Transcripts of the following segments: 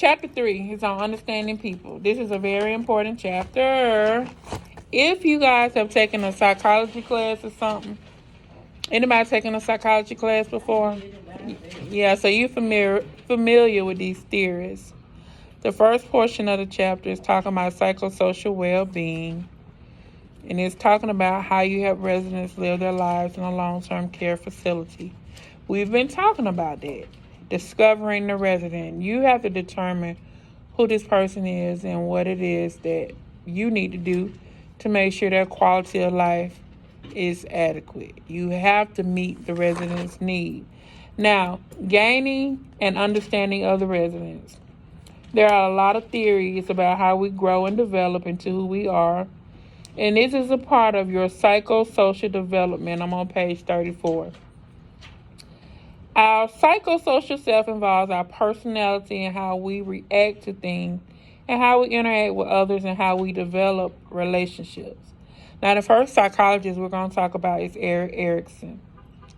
Chapter 3 is on understanding people. This is a very important chapter. If you guys have taken a psychology class or something, anybody taken a psychology class before? Yeah, so you're familiar with these theories. The first portion of the chapter is talking about psychosocial well-being, and it's talking about how you help residents live their lives in a long-term care facility. We've been talking about that. Discovering the resident. You have to determine who this person is and what it is that you need to do to make sure their quality of life is adequate. You have to meet the resident's need. Now, gaining and understanding of the residents. There are a lot of theories about how we grow and develop into who we are, and this is a part of your psychosocial development. I'm on page 34. Our psychosocial self involves our personality and how we react to things and how we interact with others and how we develop relationships. Now, the first psychologist we're going to talk about is Erikson.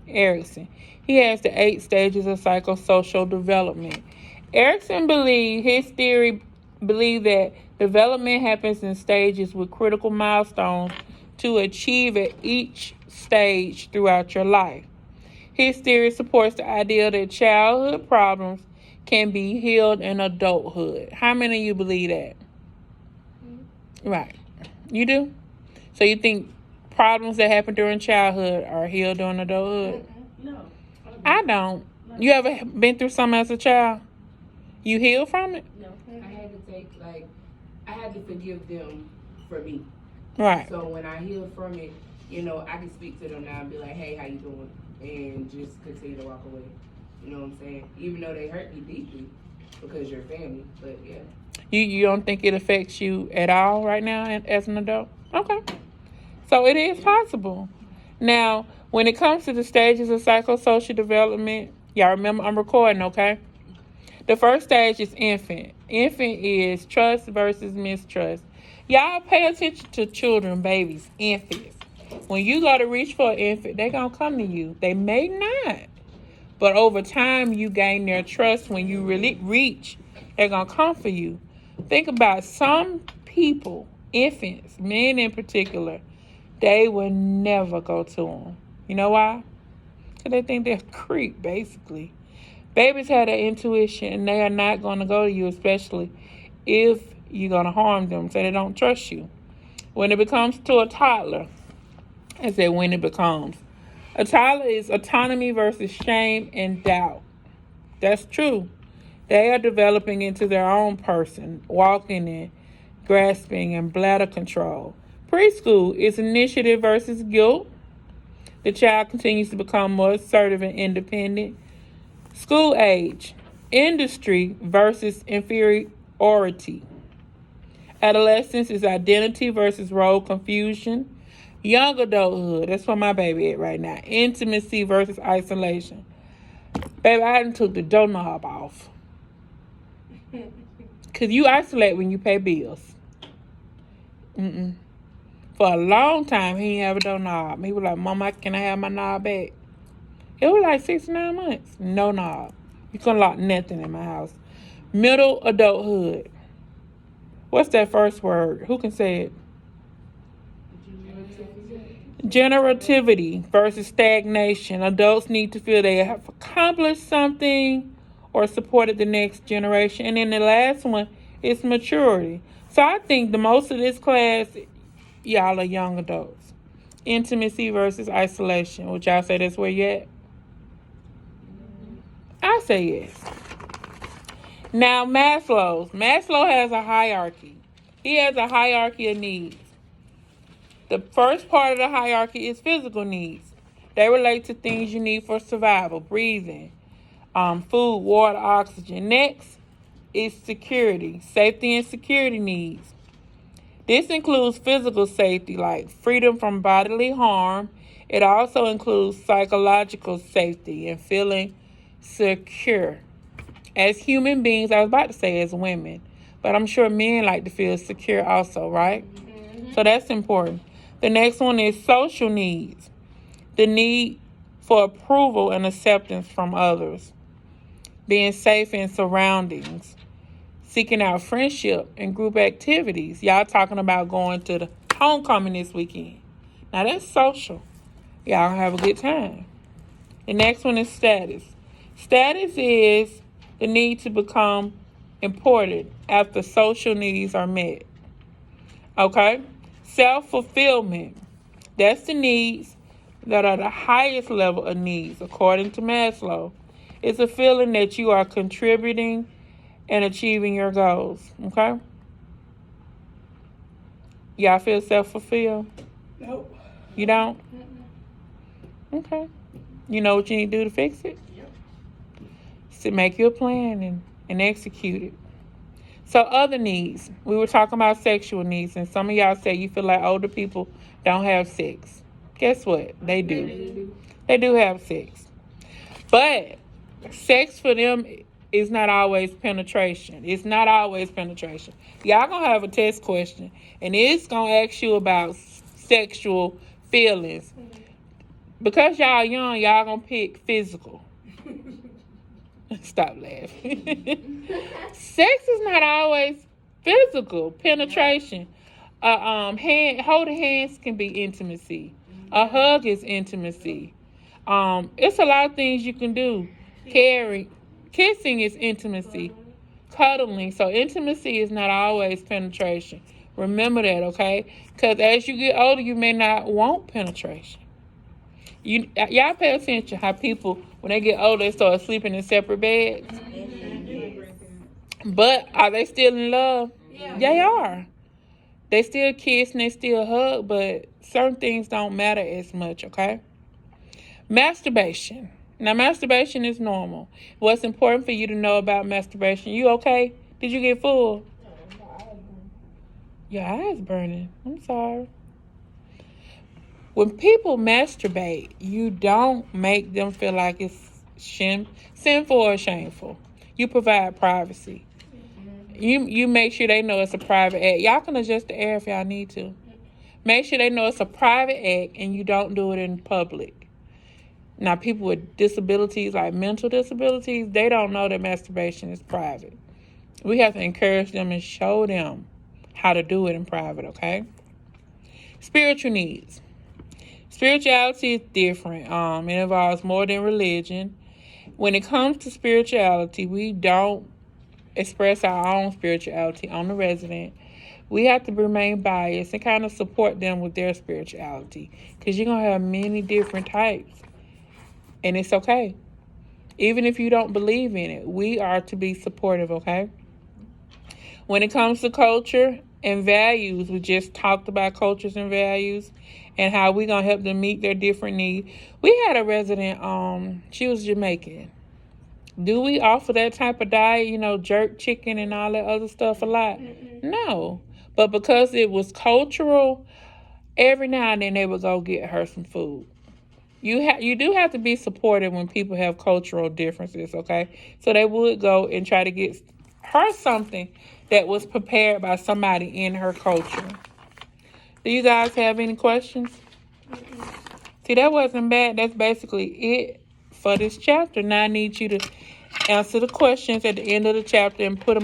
He has the 8 stages of psychosocial development. Erikson his theory believed that development happens in stages with critical milestones to achieve at each stage throughout your life. His theory supports the idea that childhood problems can be healed in adulthood. How many of you believe that? Right. You do? So you think problems that happen during childhood are healed during adulthood? No. I don't. You ever been through something as a child? You healed from it? No. I had to forgive them for me. Right. So when I healed from it, I can speak to them now and be like, hey, how you doing? And just continue to walk away. You know what I'm saying? Even though they hurt me deeply because you're family. But yeah. You don't think it affects you at all right now as an adult? Okay. So it is possible. Now, when it comes to the stages of psychosocial development, y'all remember I'm recording, okay? The first stage is infant. Infant is trust versus mistrust. Y'all pay attention to children, babies, infants. When you go to reach for an infant, they're going to come to you. They may not. But over time, you gain their trust. When you really reach, they're going to come for you. Think about some people, infants, men in particular, they will never go to them. You know why? Because they think they're a creep, basically. Babies have that intuition, and they are not going to go to you, especially if you're going to harm them, so they don't trust you. When it becomes to a toddler, I said when it becomes. A toddler is autonomy versus shame and doubt. That's true. They are developing into their own person, walking and grasping and bladder control. Preschool is initiative versus guilt. The child continues to become more assertive and independent. School age, industry versus inferiority. Adolescence is identity versus role confusion. Young adulthood, that's where my baby at right now. Intimacy versus isolation. Baby, I done took the doorknob off. Because you isolate when you pay bills. For a long time, he didn't have a doorknob. He was like, Mama, can I have my knob back? It was like 6 to 9 months. No knob. You couldn't lock nothing in my house. Middle adulthood. What's that first word? Who can say it? Generativity versus stagnation. Adults need to feel they have accomplished something or supported the next generation. And then the last one is maturity. So I think the most of this class, y'all are young adults. Intimacy versus isolation. Would y'all say that's where you at? I say yes. Now Maslow has a hierarchy. He has a hierarchy of needs. The first part of the hierarchy is physical needs. They relate to things you need for survival, breathing, food, water, oxygen. Next is security, safety and security needs. This includes physical safety, like freedom from bodily harm. It also includes psychological safety and feeling secure. As human beings, I was about to say as women, but I'm sure men like to feel secure also, right? Mm-hmm. So that's important. The next one is social needs. The need for approval and acceptance from others. Being safe in surroundings. seeking out friendship and group activities. Y'all talking about going to the homecoming this weekend. Now that's social. Y'all gonna have a good time. The next one is status. Status is the need to become important after social needs are met. Okay? Self-fulfillment. That's the needs that are the highest level of needs, according to Maslow. It's a feeling that you are contributing and achieving your goals. Okay? Y'all feel self-fulfilled? Nope. You don't? Okay. You know what you need to do to fix it? Yep. So make your plan and execute it. So other needs. We were talking about sexual needs, and some of y'all say you feel like older people don't have sex. Guess what? They do. They do have sex. But sex for them is not always penetration. It's not always penetration. Y'all gonna have a test question, and it's gonna ask you about sexual feelings. Because y'all young, y'all gonna pick physical. Stop laughing. Sex is not always physical penetration. Holding hands can be intimacy. A hug is intimacy. It's a lot of things you can do. Kissing is intimacy. Cuddling. So intimacy is not always penetration. Remember that, okay? Because as you get older, you may not want penetration. Y'all pay attention how people, when they get older, they start sleeping in separate beds. But are they still in love? Yeah. They are. They still kiss and they still hug, but certain things don't matter as much, okay? Masturbation. Now, masturbation is normal. What's important for you to know about masturbation? You okay? Did you get full? Your eyes burning. I'm sorry. When people masturbate, you don't make them feel like it's sinful or shameful. You provide privacy. You make sure they know it's a private act. Y'all can adjust the air if y'all need to. Make sure they know it's a private act and you don't do it in public. Now, people with disabilities, like mental disabilities, they don't know that masturbation is private. We have to encourage them and show them how to do it in private, okay? Spiritual needs. Spirituality is different. It involves more than religion. When it comes to spirituality, we don't express our own spirituality on the resident. We have to remain biased and kind of support them with their spirituality, because you're going to have many different types. And it's okay. Even if you don't believe in it, we are to be supportive, okay? When it comes to culture and values, we just talked about cultures and values and how we're going to help them meet their different needs. We had a resident, she was Jamaican. Do we offer that type of diet, jerk chicken and all that other stuff a lot? No. But because it was cultural, every now and then they would go get her some food. You do have to be supportive when people have cultural differences, okay? So they would go and try to get her something that was prepared by somebody in her culture. Do you guys have any questions? See, that wasn't bad. That's basically it for this chapter. Now I need you to answer the questions at the end of the chapter and put them